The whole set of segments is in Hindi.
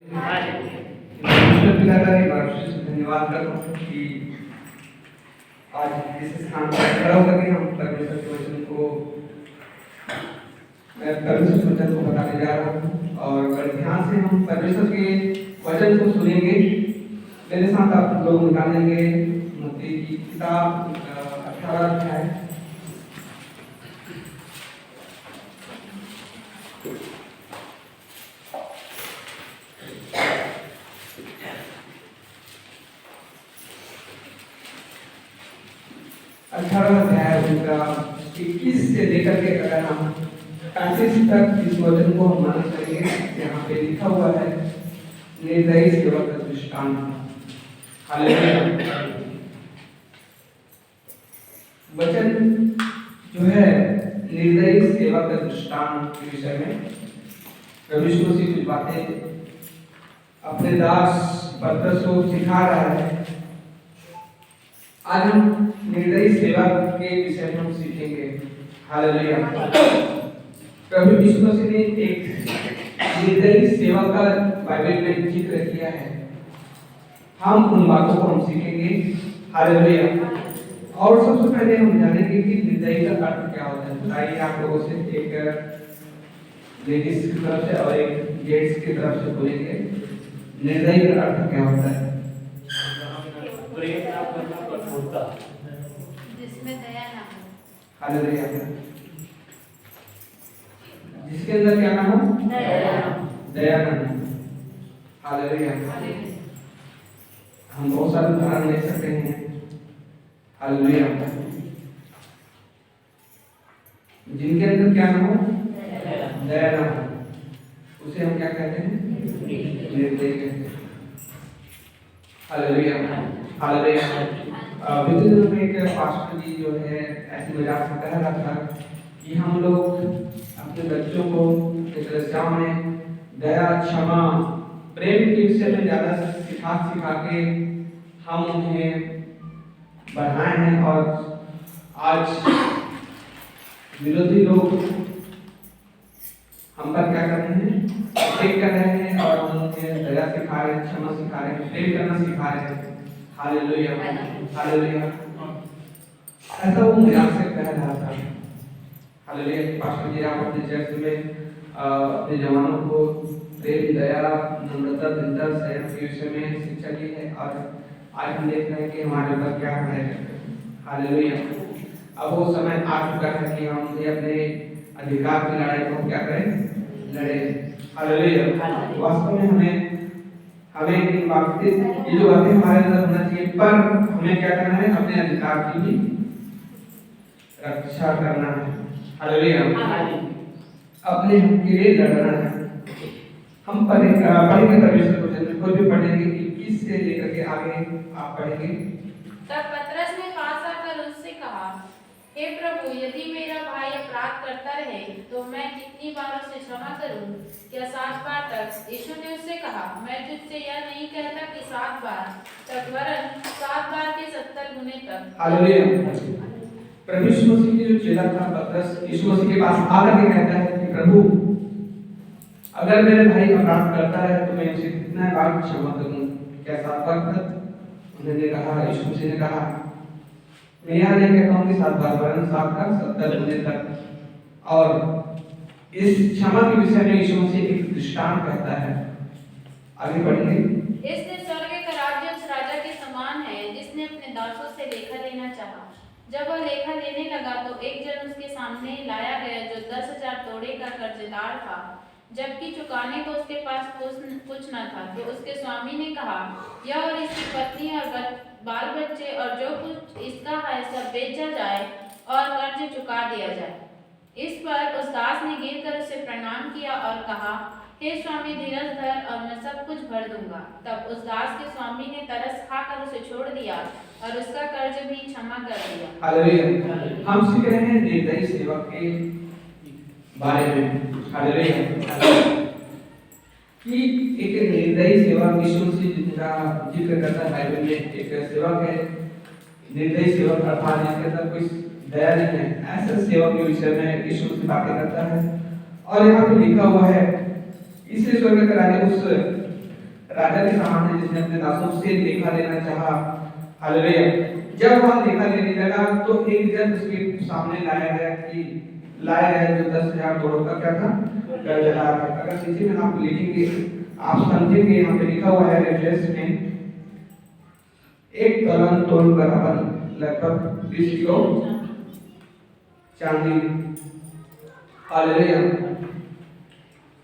ईश्वर पिता का एक बार फिर से धन्यवाद करता हूँ कि आज इस स्थान पर खड़ा होकर के हम परमेश्वर के वचन को बताने जा रहा हूँ और बड़े ध्यान से हम परमेश्वर के वचन को सुनेंगे। मेरे साथ आप लोग निकालेंगे मत्ती की किताब 18 अध्याय। उनका 21 से लेकर के अगर हम 35 तक इस वचन को हम मानना करेंगे, यहाँ पे लिखा हुआ है निर्दयी सेवक का दृष्टांत। हालेलुया। वचन जो है निर्दयी सेवक का दृष्टांत के विषय में प्रभु यीशु मसीह कुछ बातें अपने दास पतरस को सिखा रहा है। आज हम निर्दयी सेवा के विषय में हम सीखेंगे। हालेलुया। प्रभु यीशु मसीह ने एक निर्दयी सेवा का बाइबल में जिक्र किया है। हम उन बातों को हम सीखेंगे। हालेलुया। और सबसे पहले हम जानेंगे कि निर्दयी का अर्थ क्या होता है। आइए आप लोगों से एक लेडीज की तरफ से और एक जेंट्स की तरफ से बोलेंगे निर्दयी का अर्थ क्या होता है। जिसमें दया ना हो। हालेलुया। जिसके अंदर क्या ना हो, दया ना हो। हालेलुया। हम बहुत सारे उदाहरण ले सकते हैं। हालेलुया। जिनके अंदर क्या ना हो, दया ना हो, उसे हम क्या कहते हैं, निर्दयी कहते हैं। हालेलुया। हालेलुया। बीते दिनों में एक पास्टर जी जो है ऐसी मजाक से कह रहा था कि हम लोग अपने बच्चों को सामने दया, क्षमा, प्रेम के विषय में ज़्यादा सिखा के हम उन्हें बढ़ाए हैं और आज विरोधी लोग हम पर क्या कर रहे हैं, अटैक कर रहे हैं और हम उन्हें दया सिखा रहे हैं, क्षमा सिखा रहे हैं, प्रेम करना सिखा रहे हैं। हालेलुया। हालेलुया। ऐसा वो मजाक से कह रहा था। हालेलुया। पास्टर जी आप अपने चर्च में अपने जवानों को प्रेम, दया, नम्रता, दीनता, सहन के विषय में शिक्षा दी है और आज हम देख रहे हैं कि हमारे ऊपर क्या है। हालेलुया। अब वो समय आ चुका है कि हम अपने अधिकार की लड़ाई को क्या करें, लड़े। हालेलुया। वास्तव में हमें इन बातें, ये जो बातें हमारे अंदर होना चाहिए, पर हमें क्या करना है, अपने अधिकार की भी रक्षा करना है। हालेलुया। अपने हक के लिए लड़ना है। हम पढ़ेंगे परमेश्वर को वचन में, कोई भी पढ़ेंगे 21 से लेकर के आगे आप पढ़ेंगे। तब पतरस ने पास आकर उससे कहा, हे प्रभु, यदि मेरा भाई अपराध करता रहे तो मैं कितनी बार उसे क्षमा करूं? क्या 7 बार तक? यीशु ने उससे कहा, मैं तुझसे यह नहीं कहता कि 7 बार तक, वरन 7 बार के 70 गुने तक। हालेलुया। प्रभु यीशु मसीह के जो चेला था पतरस, यीशु मसीह के पास आकर के कहता है कि प्रभु, अगर मेरे भाई अपराध करता है तो मैं उसे कितना बार क्षमा करूं? क्या 7 बार तक? उन्होंने कहा, यीशु मसीह ने कहा, मैं यहाँ नहीं कहता हूँ कि 7 बार, वरन 7 का 70 गुने तक। और इस क्षमा के विषय में यीशु मसीह एक दृष्टांत कहता है। आगे बढ़ेंगे। इसने स्वर्ग का राज्य उस राजा के समान है जिसने अपने दासों से लेखा लेना चाहा। जब वह लेखा लेने लगा तो एक जन उसके सामने लाया गया जो 10,000 तोड़े का कर्जदार था, जबकि चुकाने को उसके पास कुछ न था। तो उसके स्वामी ने कहा, यह और इसकी पत्नी और बाल बच्चे और जो कुछ इसका है सब बेचा जाए और कर्ज चुका दिया जाए। इस पर उस दास ने गिरकर उसे प्रणाम किया और कहा, हे स्वामी, धीरज धर और मैं सब कुछ भर दूंगा। तब उस दास के स्वामी ने तरस खाकर उसे छोड़ दिया और उसका कर्ज भी क्षमा कर दिया। हालेलुया। हम सीख रहे हैं निर्दयी सेवक के बारे में। हालेलुया। कि एक निर्दयी सेवक यीशु मसीह जिनका जिक्र करता है बाइबल में, एक सेवक है निर्दयी सेवक, अर्थात जिसके अंदर कोई दया नहीं है, ऐसे सेवक के विषय में यीशु मसीह बातें करता है। और यहाँ पे लिखा हुआ है, इसलिए स्वर्ग का राज्य उस राजा के समान है जिसने अपने दासों से लेखा लेना चाहा। हालेलुया। जब वह लेखा लेने लगा तो एक जन उसके सामने लाया गया जो 10,000 तोड़ों का क्या था, कर्जदार था। अगर नीचे में आप लिखेंगे, आप समझेंगे, यहाँ पे लिखा हुआ है रेफरेंस में, 1 तोलन तोल बराबर लगभग 20 किलो चांदी। हालेलुया।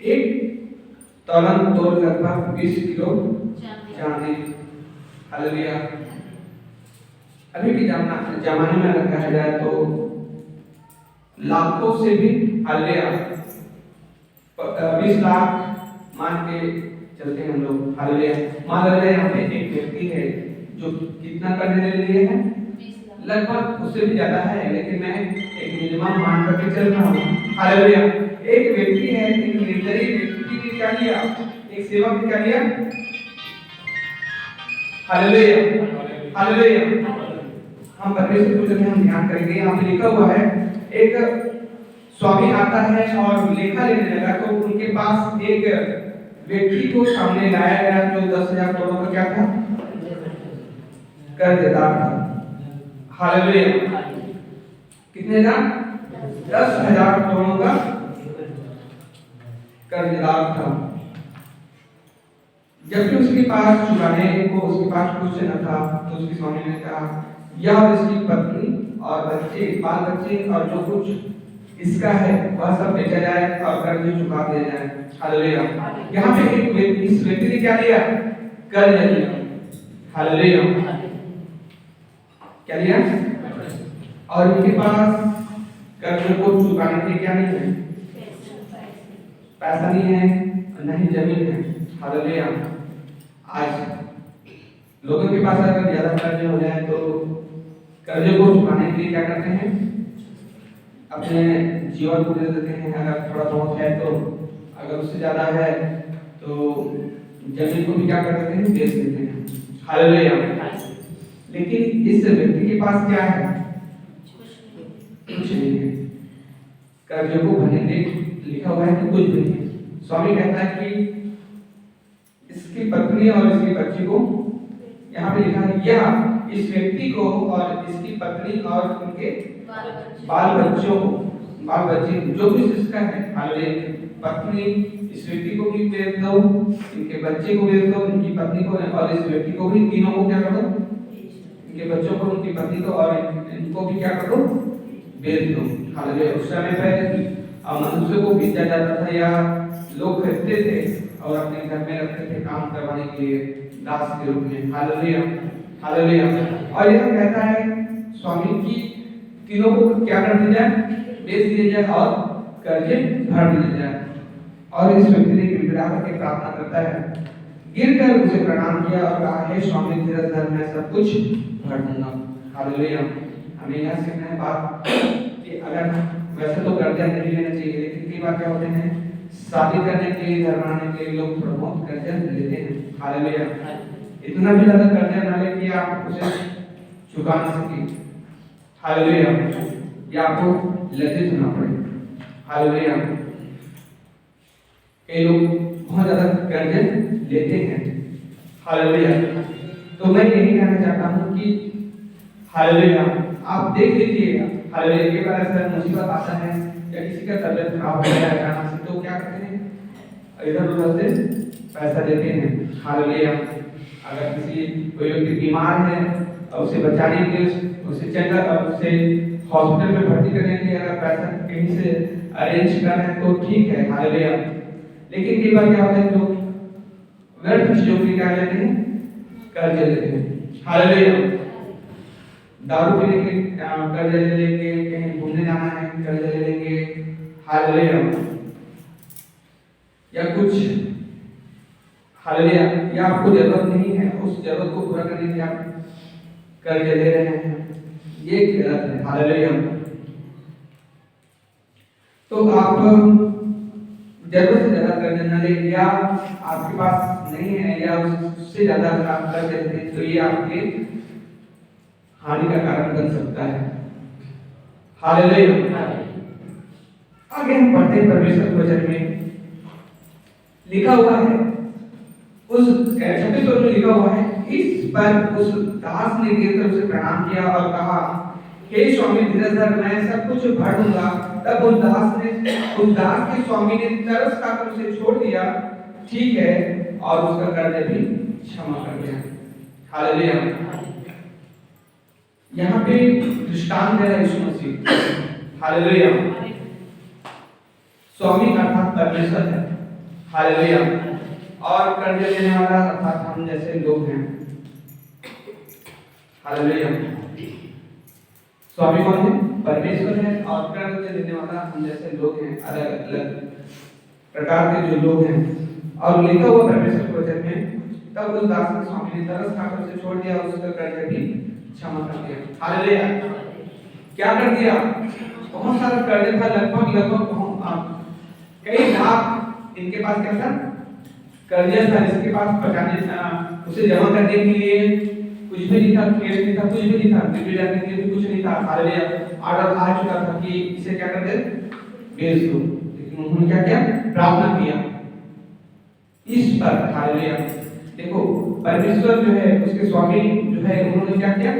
1 तोलन तोल लगभग 20 किलो चांदी। हालेलुया। अभी के जमाने में अगर कहा जाए तो लाखों से भी, हालेलुया, 20 लाख मान के चलते हैं हम लोग। हालेलुया। मान लीजिए यहाँ पे एक व्यक्ति है जो कितना करने ले लिए है, लगभग उससे भी ज्यादा है, लेकिन मैं एक मिनिमम मान करके चल रहा हूँ। हालेलुया। एक व्यक्ति है, एक निर्दयी व्यक्ति ने क्या किया, एक सेवक ने क्या किया। हालेलुया। हालेलुया। हम परमेश्वर को जब हम ध्यान करेंगे, यहाँ पे लिखा हुआ है, एक स्वामी आता है और लेखा लेने लगा तो उनके पास एक व्यक्ति को सामने लाया गया जो 10,000 तोड़ों का क्या था, कर्जदार था। हालेलुया। कितने का? 10,000 तोड़ों का कर्जदार था। जबकि उसके पास चुकाने को उसके पास कुछ न था, तो उसके स्वामी ने कहा, यह और इसकी पत्नी और बच्चे, बाल बच्चे और जो कुछ इसका है वह सब बेचा जाए और कर्ज चुका दिया जाए। हालेलुया। यहाँ पे इस व्यक्ति ने क्या लिया, कर्ज लिया। हालेलुया। क्या लिया? और इनके पास कर्ज को चुकाने के क्या नहीं है, पैसा नहीं है, न ही जमीन है। हालेलुया। आज लोगों के पास अगर ज्यादा कर्ज हो जाए तो कर्ज को चुकाने के लिए क्या करते हैं, अपने जीवन को दे देते हैं। अगर थोड़ा बहुत है तो, अगर उससे ज्यादा है तो जमीन को भी क्या कर देते हैं, बेच देते हैं। हालेलुया। लेकिन इस व्यक्ति के पास क्या है, कुछ नहीं है। कर्ज को भरने के लिखा हुआ है कि कुछ भी नहीं। स्वामी कहता है कि इसकी पत्नी और इसकी बच्ची को, यहाँ पे लिखा है, यह इस व्यक्ति को और इसकी पत्नी और उनके बाल बच्चों को, बाल बच्चे जो कुछ इसका है, हालेलुया, पत्नी इस व्यक्ति को भी बेच दो, इनके बच्चे को बेच दो, इनकी पत्नी को और इस व्यक्ति को भी, तीनों को क्या कर दो, इनके बच्चों को, उनकी पत्नी को और इनको भी क्या कर दो, बेच दो। हालेलुया। उस समय पे मनुष्य को बेचा जाता था या लोग खरीदते थे और अपने घर में रखते थे काम करवाने के लिए, दास के रूप में। हालेलुया। हालेलुया। और यह कहता है स्वामी की तीनों को क्या कर दिया जाए, बेच दिया जाए और कर्जे भर दिया जाए। और इस व्यक्ति ने गिड़गिड़ा करके प्रार्थना करता है, गिरकर उसे प्रणाम किया और कहा, हे स्वामी धीरज धर, मैं सब कुछ भर दूंगा। हालेलुया। हमें यह सीखना है बात कि अगर वैसे तो कर्जा नहीं लेना चाहिए, लेकिन कई बार क्या होते हैं, शादी करने के लिए, घर बनाने के लिए लोग थोड़ा बहुत कर्जा लेते हैं। हालेलुया। इतना भी ज्यादा कर्जा ना ले कि आप उसे चुका ना सके। हालेलुया। या आपको लज्जित होना पड़े। हालेलुया। कई लोग बहुत ज्यादा कर्जे लेते हैं। हालेलुया। तो मैं यही कहना चाहता हूँ कि हालेलुया, आप देख लीजिएगा। हालेलुया। कई बार ऐसा मुसीबत आता है या किसी का तबीयत खराब हो जाए अचानक से, तो क्या करते हैं, इधर उधर से पैसा देते हैं। हालेलुया। अगर किसी कोई व्यक्ति बीमार है और उसे बचाने के लिए, उसे उसे हॉस्पिटल में भर्ती करने के लिए अगर पैसा कहीं से अरेंज कर रहे हैं तो ठीक है। हालेलुया। लेकिन कई बार क्या होता है, लोग व्यर्थ चीजों के लिए क्या लेते हैं, कर्ज लेते हैं। हालेलुया। दारू पीने के कर्ज ले लेंगे, कहीं घूमने जाना है कर्ज ले लेंगे। हालेलुया। या कुछ, हालेलुया, या आपको जरूरत नहीं है, उस जरूरत को पूरा करने के लिए आप कर्ज ले रहे हैं, ये गलत है। हालेलुया। तो आप जरूरत से ज्यादा कर्ज न ले, या आपके पास नहीं है या उससे ज्यादा आप कर्ज लेते हैं तो ये आपके हानि का कारण बन सकता है। हालेलुया। आगे हम पढ़ते हैं परमेश्वर के वचन में लिखा हुआ है, उस 26 में लिखा हुआ है, इस पर उस दास ने गिरकर उसे प्रणाम किया और कहा, हे स्वामी धीरज धर, मैं सब कुछ भर दूंगा। तब उस दास के स्वामी ने तरस खाकर उसे छोड़ दिया, ठीक है, और उसका कर्ज भी क्षमा कर दिया। हालेलुया। यहाँ पे दृष्टांत है यीशु मसीह। हालेलुया। स्वामी अर्थात परमेश्वर है। हालेलुया। और कर्ज लेने वाला अर्थात हम जैसे लोग हैं। हालेलुया। स्वामी कौन है? परमेश्वर है। और कर्ज लेने वाला हम जैसे लोग हैं, अलग अलग प्रकार के जो लोग हैं। और लिखा हुआ परमेश्वर के वचन में, तब उस दास के स्वामी ने तरस खाकर उसे छोड़ दिया और उसका कर्ज भी क्षमा कर दिया। हालेलुया। क्या कर दिया? बहुत सारा कर्ज था, लगभग कई लाख इनके पास क्या था? कर्ज था। इसके पास उसे जमा करने के लिए कुछ भी नहीं था, कैश नहीं था, कुछ भी नहीं था, गिरवी रखने के लिए कुछ नहीं था। हालेलुया। ऑर्डर आ चुका था कि इसे क्या कर दे? बेच दो। लेकिन उन्होंने क्या किया? प्रार्थना किया इस पर। हालेलुया। देखो, परमेश्वर जो है, उसके स्वामी जो है, उन्होंने क्या किया?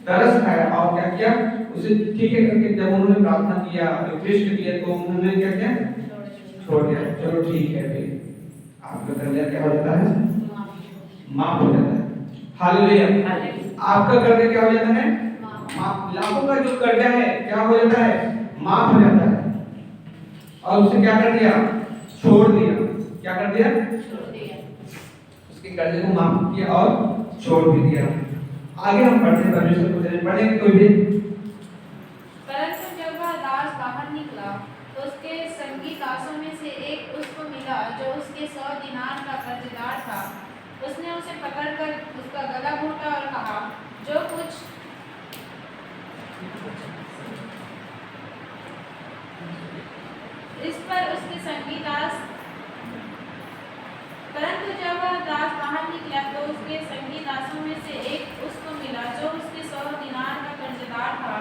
तरस खाया और क्या किया? उसे ठीक है करके जब उन्होंने प्रार्थना किया, रिक्वेस्ट किया, तो उन्होंने क्या किया? छोड़ दिया। चलो ठीक है, फिर आपका कर्ज क्या हो जाता है? माफ हो जाता है। हालेलुया। आपका कर्ज क्या हो जाता है? माफ। लाखों का जो कर्जा है क्या हो जाता है? माफ हो जाता है। और उसे क्या कर दिया? छोड़ दिया। क्या कर दिया? छोड़ दिया। उसके कर्जे को माफ किया और छोड़ भी दिया। आगे हम पढ़ते हैं, परमेश्वर को पढ़ेंगे कोई भी। परंतु जब वह दास बाहर निकला तो उसके संगी दासों में से एक उसको मिला जो उसके 100 दिनार का कर्जदार था। उसने उसे पकड़कर उसका गला घोंटा और कहा, जो कुछ इस पर उसके संगी दास परंतु जब वह दास बाहर निकला तो उसके संगी दासों में से एक उसको मिला जो उसके 100 दिनार का कर्जदार था।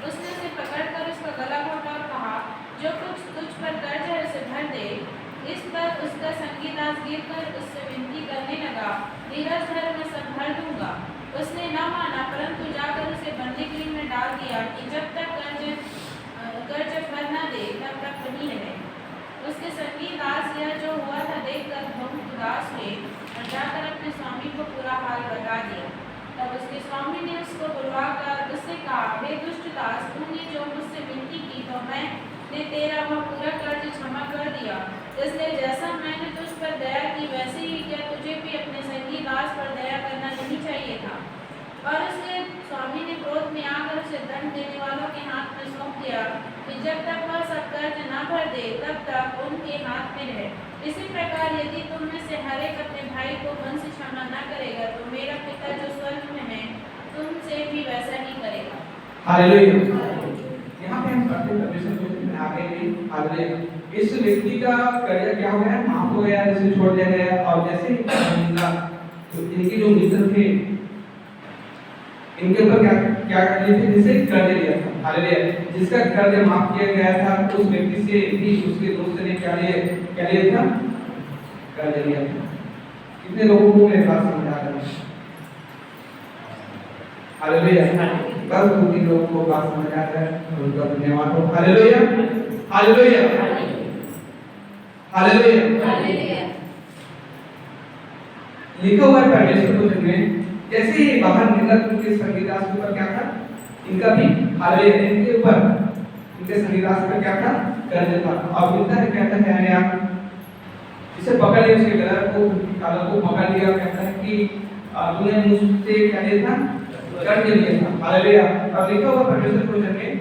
उसने उसे पकड़कर उसका गला घोंटा और कहा, जो कुछ तुझ पर कर्ज है उसे भर दे। इस पर उसका संगी दास गिरकर उससे विनती करने लगा, धीरज धर, मैं सब भर दूंगा। उसने न माना, परंतु जाकर उसे बंदीगृह में डाल दिया कि जब तक कर्ज भर न दे तब तक वहीं रहे। उसके संगी दास यह जो हुआ था देखकर बहुत उदास हुए और जाकर अपने स्वामी को पूरा हाल बता दिया। तब उसके स्वामी ने उसको बुलवाकर उससे कहा, हे दुष्ट दास, तूने जो मुझसे विनती की तो मैंने तेरा वह पूरा कर्ज क्षमा कर दिया। इसलिए जैसा मैंने तुझ पर दया की वैसे ही क्या तुझे भी अपने संगी दास पर दया करना नहीं चाहिए था? और उसके स्वामी ने क्रोध में आकर उसे दंड देने वालों के हाथ में सौंप दिया कि जब तक वह सब कर्ज न भर दे तब तक उनके हाथ में रहे। इसी प्रकार यदि तुम में से हर एक अपने भाई को वंश क्षमा न करेगा तो मेरा पिता जो स्वर्ग में है तुमसे भी वैसा ही करेगा। हालेलुया। यहाँ पे हम पढ़ते हैं परमेश्वर को आगे भी। हालेलुया। इस व्यक्ति का कर्ज क्या हो गया? माफ हो गया, जिसे छोड़ दिया गया। और जैसे ही इनके जो मित्र थे, इनके ऊपर क्या कर लिए थे? जिसे कर्ज लिया था। हालेलुया। जिसका कर्ज माफ किया गया था, उस व्यक्ति से भी उसके दोस्त ने क्या लिया था? कर्ज लिया था। कितने लोगों को मेरे बात समझ आ रहा है? हालेलुया। बस 2-3 लोगों को बात समझ आ रहा है, उनका धन्यवाद हो। हालेलुया। हालेलुया। हालेलुया। लिखा हुआ है परमेश्वर को में, जैसे ही बाहर निकल उनके संगीदास के ऊपर क्या था? इनका भी। हालेलुया। इनके ऊपर, इनके संगीदास पर क्या था? कर्ज था। और मिलता है, कहता है यार इसे पकड़ लिया, उसके गला को, काला को पकड़ लिया, कहता है कि तूने मुझसे क्या लिया था? कर्ज लिया था। हालेलुया। अब लिखा हुआ परमेश्वर को में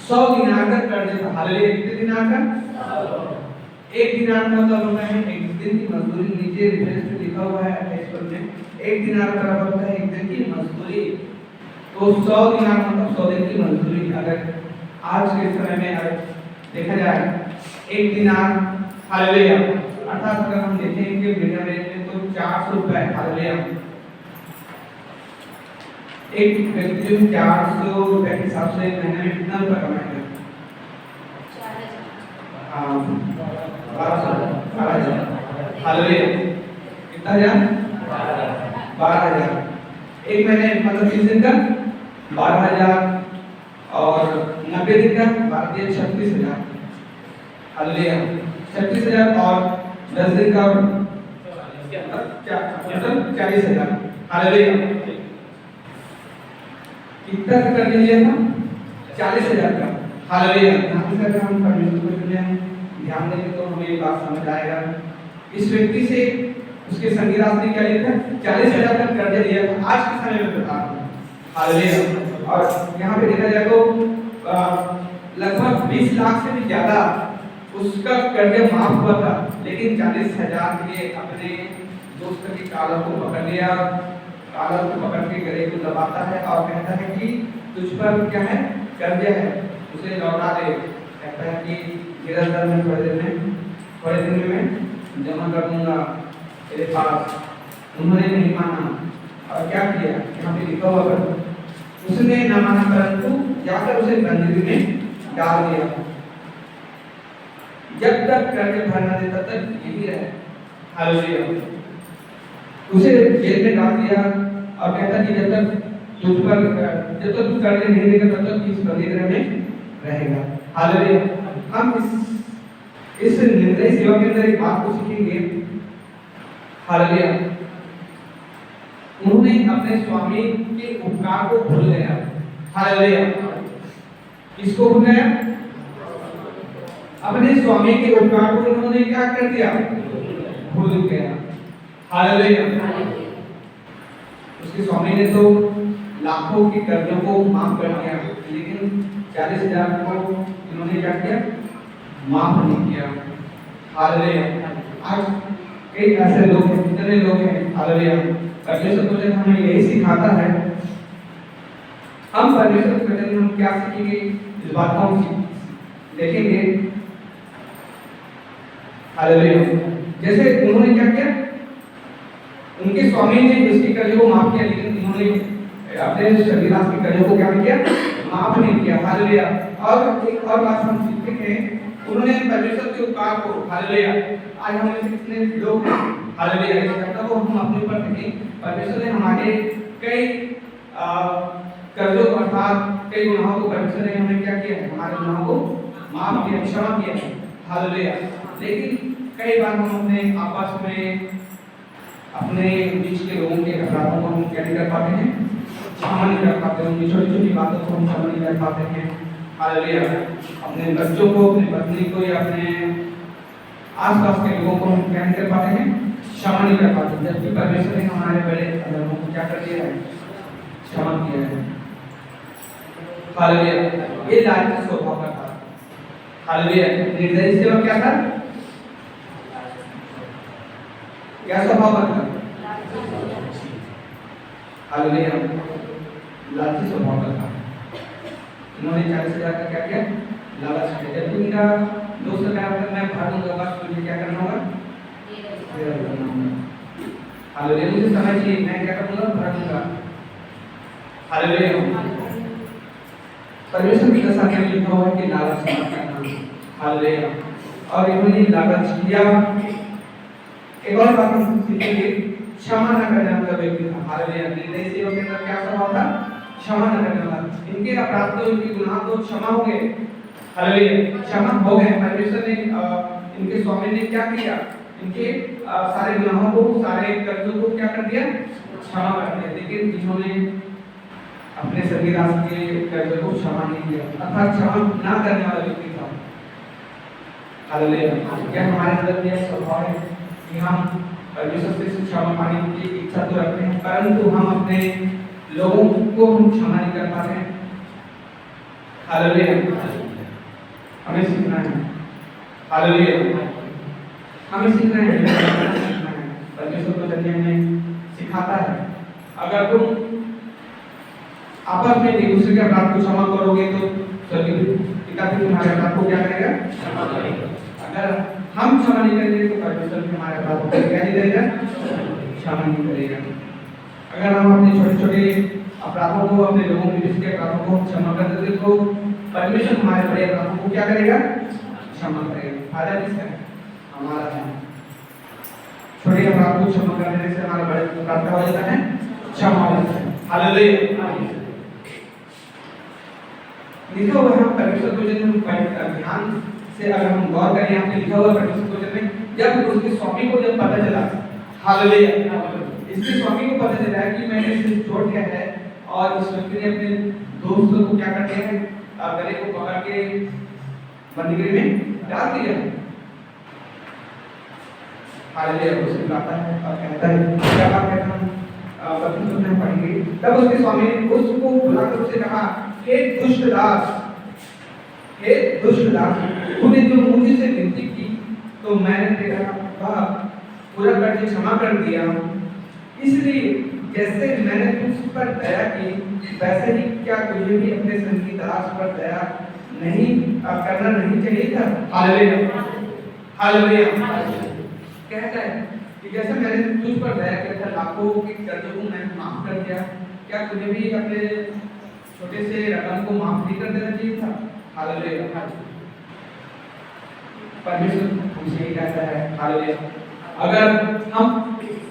100 दिनार का कर्ज था। हालेलुया। कितने दिनार का? 1 दिनार का मतलब होता है एक दिन की मजदूरी। नीचे रेफरेंस में लिखा हुआ है 28 में 1 दिनार का मतलब होता है एक दिन की मजदूरी। तो 100 दिनार मतलब 100 दिन की मजदूरी। अगर आज के समय में अगर देखा जाए 1 दिनार, हालेलुया, अर्थात अगर हम देखें कि इंडियन रेट में तो 400 रुपए। हालेलुया। एक व्यक्ति जो 400 रुपए के हिसाब से महीने में कितना रुपया कमाएगा? 4000। हाँ, 12,000। हालेलुया। कितना हजार? 12,000। एक महीने मतलब 30 दिन का 12,000 और 90 दिन का 36,000। हालेलुया। 36,000 और 10 दिन का मतलब 40,000। हालेलुया। कितना कर लिया था? 40,000 का। हालेलुया। अगर हम परमेश्वर को ध्यान देंगे तो हमें ये बात समझ आएगा। इस व्यक्ति से उसके संगीराज ने क्या लिया था? 40,000 का कर्ज लिया था। आज के समय में बता रहा हूं। हालेलुया। और यहाँ पे देखा जाए तो लगभग 20 लाख से भी ज्यादा उसका कर्ज माफ हुआ था, लेकिन 40,000 के लिए अपने दोस्त की कॉलर को पकड़ लिया। कॉलर को पकड़ के गले को दबाता है और कहता है कि तुझ पर क्या है? कर्ज है, उसे लौटा दे। कहता है कि मेरा दर में थोड़े दिन में जमा कर दूंगा तेरे पास। उन्होंने नहीं माना और क्या किया? यहाँ पे लिखा हुआ उसने न माना, परंतु जाकर उसे बंदी में डाल दिया। जब तक कर्ज भरना दे तब तक यही रहे। हालेलुया। उसे जेल में डाल दिया और कहता कि जब तक तू कर्ज नहीं देगा तब तक इस बंदीगृह में रहेगा। हालेलुया। हम इस निर्दयी सेवा के अंदर एक बात को सीखेंगे। हालेलुया। उन्होंने अपने स्वामी के उपकार को भूल गया। हालेलुया। किसको भूल गया? अपने स्वामी के उपकार को उन्होंने क्या कर दिया? भूल गया। हालेलुया। उसके स्वामी ने तो लाखों के कर्जों को माफ कर दिया, लेकिन 40,000 को इन्होंने क्या किया? माफ नहीं किया। हालेलुया। आज कई ऐसे लोग हैं, कितने लोग हैं। हालेलुया। परमेश्वर तो जब हमें यही सिखाता है, हम परमेश्वर के वचन में हम क्या सीखेंगे? इस बात को हम देखेंगे। हालेलुया। जैसे उन्होंने क्या किया? उनके स्वामी ने उसके कर्ज को माफ किया, लेकिन उन्होंने अपने शरीरास के कर्जों को क्या किया? माफ नहीं किया। हालेलुया। और एक और बात हम सीखते हैं, उन्होंने परमेश्वर के उपकार को, हालेलुया, आज हम में से कितने लोग हैं, हालेलुया, इस घटना को हम अपने ऊपर देखें। परमेश्वर ने हमारे कई कर्जों को अर्थात कई गुनाहों को परमेश्वर ने हमें क्या किया है? हमारे गुनाहों को माफ किया, क्षमा किया है। हालेलुया। लेकिन कई बार हम अपने आपस में अपने बीच के लोगों के अपराधों को हम क्या नहीं कर पाते हैं? क्षमा नहीं कर पाते हैं। उनकी छोटी छोटी बातों को हम क्षमा नहीं कर पाते हैं। हालेलुया। अपने बच्चों को, अपनी पत्नी को या अपने आसपास के लोगों को हम क्या नहीं कर पाते हैं? क्षमा नहीं कर पाते, जबकि परमेश्वर ने हमारे बड़े अधर्मों को क्या कर दिया है? क्षमा किया है। हालेलुया। ये लालची स्वभाव का था। हालेलुया। निर्दयी सेवा क्या था? क्या स्वभाव था? हालेलुया। लालची स्वभाव का था। इन्होंने 40,000 का क्या किया? लालच किया। जब इनका दोस्त क्या होता, मैं भर दूंगा, बस मुझे क्या करना होगा? हालेलुया। मुझे समझिए, मैं क्या करूंगा? भर दूंगा। हालेलुया। परमेश्वर की दशा में लिखा हुआ है कि लालच मत करना। हालेलुया। और इन्होंने लालच किया। एक और बात हम सीखेंगे, क्षमा न करने वाला व्यक्ति था। हालेलुया। निर्दयी सेवा के अंदर क्या स्वभाव था? क्षमा न करने वाला। इनके अपराध तो, इनके गुनाह तो क्षमा हो गए। हालेलुया। क्षमा हो गए। परमेश्वर ने इनके स्वामी ने क्या किया? इनके सारे गुनाहों को, सारे कर्जों को क्या कर दिया? क्षमा कर दिया। लेकिन इन्होंने अपने शरीरास के कर्ज को क्षमा नहीं किया, अर्थात क्षमा ना करने वाला व्यक्ति था। हालेलुया। क्या हमारे अंदर भी स्वभाव है कि हम परमेश्वर से क्षमा पाने की इच्छा तो रखते हैं, परंतु हम अपने लोगों को हम क्षमा नहीं कर पाते हैं। हालेलुया। हमें सीखना है। हालेलुया। हमें सीखना है। परमेश्वर को जरिए हमें सिखाता है। अगर तुम आपस में एक दूसरे के अपराध को क्षमा करोगे तो स्वर्गीय पिता भी तुम्हारे अपराध को क्या करेगा? क्षमा करेगा। अगर हम क्षमा नहीं करेंगे तो परमेश्वर भी हमारे अपराध को क्या नहीं करेगा? क्षमा नहीं करेगा। अगर हम अपने छोटे छोटे अपराधों को, अपने लोगों के बीच के अपराधों को क्षमा कर देते तो परमेश्वर हमारे बड़े अपराधों को क्या करेगा? क्षमा करेगा। फायदा किसका है? हमारा है। छोटे अपराध को क्षमा कर देने से हमारा बड़े अपराध का हो जाता है क्षमा हो जाता है। हालेलुया। लिखा हुआ है परमेश्वर को जब ध्यान से अगर हम गौर करें, यहाँ पे लिखा हुआ परमेश्वर को जब उसके स्वामी को जब पता चला, हालेलुया, इसके स्वामी को पता चला कि मैंने इसे छोड़ दिया है और उस व्यक्ति ने अपने दोस्तों को क्या कर दिया है, गले को पकड़ के बंदीगृह में डाल दिया। हालेलुया। उसे बुलाता है और कहता है क्या बात है, हम पत्नी में पढ़ेंगे। तब उसके स्वामी ने उसको बुलाकर उससे कहा, हे दुष्ट दास, हे दुष्ट दास, तूने जो मुझसे विनती की तो मैंने तेरा पूरा कर्ज क्षमा कर दिया। इसलिए जैसे मैंने तुझ पर दया की, वैसे ही क्या तुझे भी अपने संग की तलाश पर दया नहीं करना नहीं चाहिए था? हालेलुया। हालेलुया। कहता है कि जैसे मैंने तुझ पर दया किया था, लाखों के कर्जों को मैंने माफ कर दिया, क्या तुझे भी अपने छोटे से रकम को माफ नहीं कर देना चाहिए था? हालेलुया। परमेश्वर हमसे ही कहता है, हालेलुया, अगर हम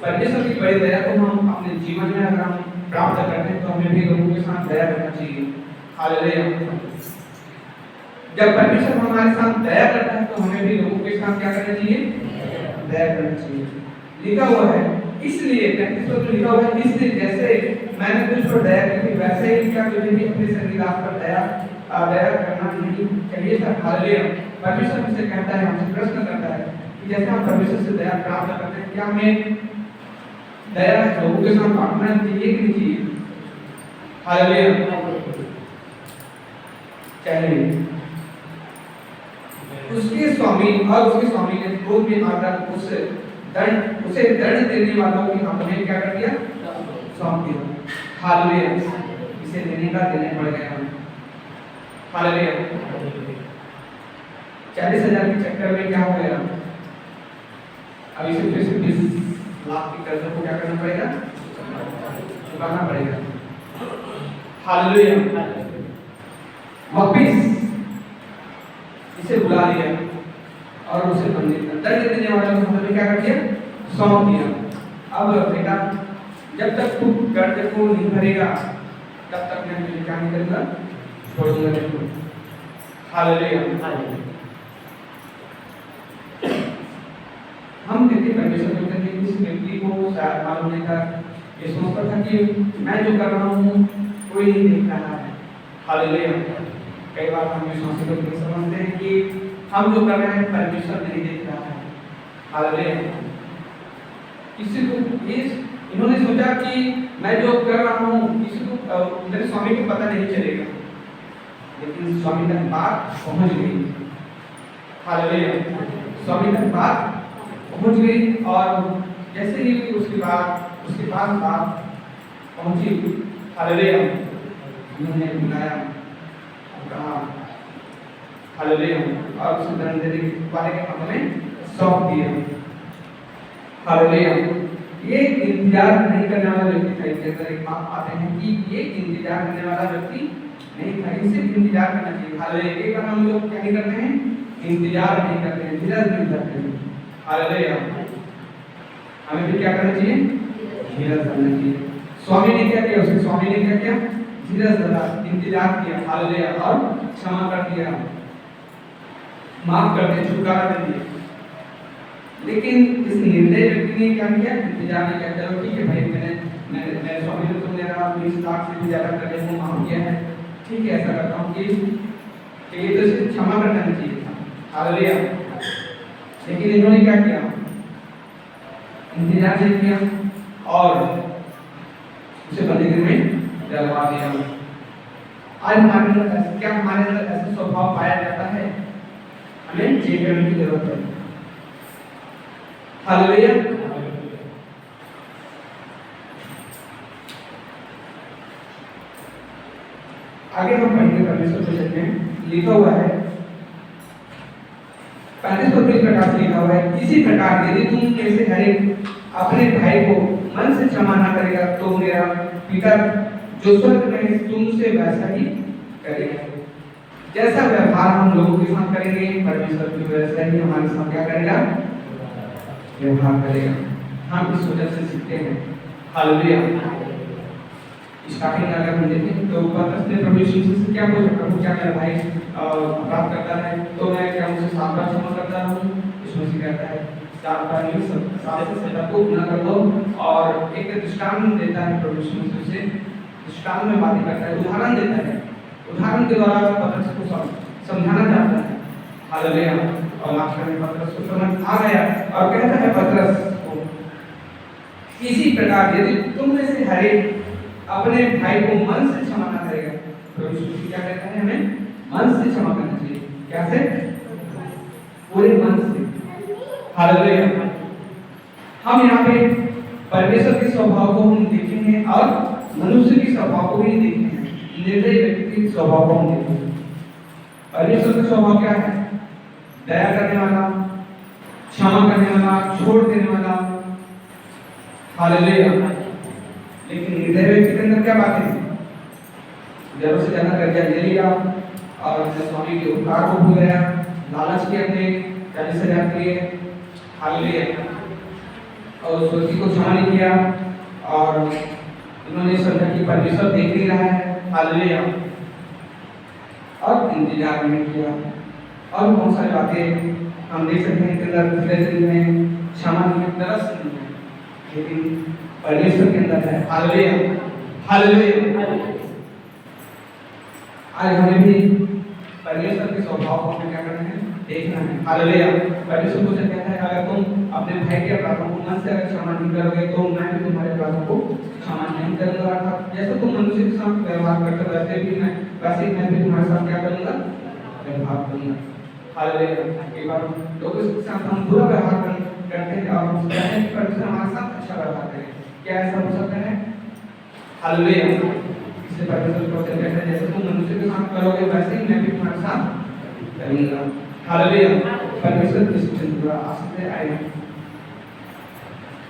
परमेश्वर की बड़ी दया को हम अपने जीवन में अगर हम प्राप्त करते हैं तो हमें भी लोगों के साथ दया करना चाहिए। हालेलुया। जब परमेश्वर हमारे साथ दया करता है तो हमें भी लोगों के साथ क्या करना चाहिए? दया करना चाहिए। लिखा हुआ है, इसलिए 35 में लिखा हुआ है, इसलिए जैसे मैंने तुझ पर दया की थी वैसे ही क्या तुझे भी अपने संगीदास पर दया करना नहीं चाहिए था? हालेलुया। परमेश्वर हमसे कहता है, हमसे प्रश्न करता है कि जैसे हम परमेश्वर से दया प्राप्त करते हैं, क्या हमें दया लोगों के साथ बांटना चाहिए कि नहीं चाहिए? हालेलुया। चाहिए। उसके स्वामी ने क्रोध में आकर उसे दंड देने वालों के हाथ में क्या कर दिया? सौंप दिया। हालेलुया। इसे देने पड़ गया हमें। हालेलुया। 40,000 के चक्कर में क्या हो गया? अब इसे फिर से 20 लाख के कर्ज को क्या करना पड़ेगा? चुकाना पड़ेगा। हालेलुया। वापिस इसे बुला लिया और उसे दंड देने वाले को हमने क्या कर दिया? सौंप दिया। अब बेटा, जब तक तू कर्ज को नहीं भरेगा तब तक मैं तुझे क्या नहीं करूंगा? छोड़ दूंगा नहीं। हालेलुया। हम देखते परमेश्वर को कहते हैं, इस व्यक्ति को शायद मालूम नहीं था, ये सोचता था कि मैं जो कर रहा हूँ कोई नहीं देख रहा है। हालेलुया। कई बार हम विश्वासी लोग समझते हैं कि हम जो कर रहे हैं परमेश्वर नहीं देख रहा है। हालेलुया। किसी को इन्होंने सोचा कि मैं जो कर रहा हूँ किसी को मेरे स्वामी को पता नहीं चलेगा, लेकिन स्वामी तक बात पहुंच गई। हालेलुया। स्वामी तक बात पहुंच गई और जैसे ही उसके पास बात पहुंची, हालेलुया, उन्होंने बुलाया, कहा हालेलुया, और उसे दंड देने वाले के हाथ में सौंप दिया। हालेलुया। ये इंतजार नहीं करने वाला व्यक्ति था। इसके अंदर एक बात आते हैं कि ये इंतजार करने वाला व्यक्ति नहीं था, इसे इंतजार करना चाहिए। हालेलुया। एक बार हम लोग क्या नहीं करते हैं? इंतजार नहीं करते हैं, धीरज नहीं करते हैं। हालेलुया। हमें भी क्या करना चाहिए? धीरज करना चाहिए। स्वामी ने क्या किया? उसके स्वामी ने क्या किया? धीरज धरा, इंतजार किया। हालेलुया। और क्षमा कर दिया, माफ कर दिया, छुटकारा दे दिया। लेकिन इस निर्दय व्यक्ति ने क्या किया? इंतजार नहीं किया। चलो ठीक है भाई, मैंने स्वामी ने तुमने 20 लाख से भी ज्यादा कर्जे को माफ किया है, ठीक है, ऐसा करता हूँ कि ये तो सिर्फ क्षमा करना चाहिए था। हालेलुया। लेकिन इन्होंने क्या किया? इंतजार नहीं किया और उसे बंदीगृह में डलवा दिया। आज हमारे अंदर क्या हमारे अंदर ऐसा स्वभाव पाया जाता है? हमें चेक करने की जरूरत है। हालेलुया। आगे हम पढ़ेंगे परमेश्वर को चलते हैं। लिखा हुआ है 35 पद इस प्रकार से लिखा हुआ है, इसी प्रकार यदि तुम में से हर एक अपने भाई को मन से क्षमा न करेगा तो मेरा पिता जो स्वर्ग में है तुमसे वैसा ही करेगा। जैसा व्यवहार हम लोगों के साथ करेंगे परमेश्वर भी वैसा ही हमारे साथ क्या करेगा? व्यवहार करेगा। हम इस वजह से सीखते हैं। हालेलुया। स्टार्टिंग में अगर हम देखें तो पतरस ने प्रभु यीशु मसीह से क्या बोला, प्रभु क्या मेरा भाई अपराध करता है तो मैं क्या उसे 7 बार क्षमा करता रहूं? यीशु मसीह कहता है 7 बार नहीं, 7 से 70 को गुना कर दो। और एक दृष्टांत देता है प्रभु यीशु मसीह से, दृष्टांत में बातें करता है, उदाहरण देता है, उदाहरण के द्वारा पतरस को समझाना चाहता है। हालेलुया। और आखिर में पतरस को समझ आ गया और कहता है पतरस को, इसी प्रकार यदि तुम में से हर एक अपने भाई को मन से क्षमा ना करेगा, प्रभु यीशु मसीह क्या कहता है, हमें मन से क्षमा करना चाहिए। कैसे? पूरे मन से। हालेलुया। हम यहाँ पे परमेश्वर के स्वभाव को हम देखेंगे और मनुष्य के स्वभाव को भी देखेंगे, निर्दयी व्यक्ति के स्वभाव को हम देखेंगे। परमेश्वर का स्वभाव क्या है? दया करने वाला, क्षमा करने वाला, छोड़ देने वाला। हालेलुया। लेकिन निर्दय व्यक्ति के अंदर क्या बात है? जरूर से ज्यादा कर्जा ले लिया और अपने स्वामी के उपकार को भूल गया, लालच के अपने 40,000 के। हालेलुया। और उस व्यक्ति को क्षमा नहीं किया और उन्होंने समझा कि परमेश्वर देख नहीं रहा है। हालेलुया। और इंतजार नहीं किया और बहुत सारी बातें हम देख सकते हैं कि अंदर धीरे में क्षमा नहीं, तरस नहीं है, लेकिन परमेश्वर के अंदर है। हालेलुया। हालेलुया। आज हमें भी परमेश्वर के स्वभाव को हमें क्या करना है? देखना है। हालेलुया। परमेश्वर को कहता है अगर तुम अपने भाई के अपराधों को मन से अगर क्षमा नहीं करोगे तो मैं भी तुम्हारे अपराधों को क्षमा नहीं करूंगा। अर्थात जैसे तुम मनुष्य के साथ व्यवहार करते हो वैसे ही मैं भी तुम्हारे साथ क्या करूंगा? व्यवहार करूंगा। हालेलुया। कई बार लोगों के साथ हम बुरा व्यवहार करते हैं और हम चाहते हैं कि परमेश्वर हमारे साथ अच्छा व्यवहार करे। क्या ऐसा हो सकता है? हालेलुया। इससे परमेश्वर को कहता है जैसे तुम मनुष्य के साथ करोगे वैसे ही मैं भी तुम्हारे साथ करूंगा। हालेलुया। परमेश्वर इस चिंता आसते आएगा।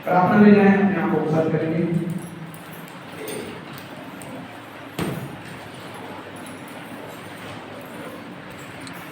प्रार्थना में जाएं, अपने आप को बंद करेंगे।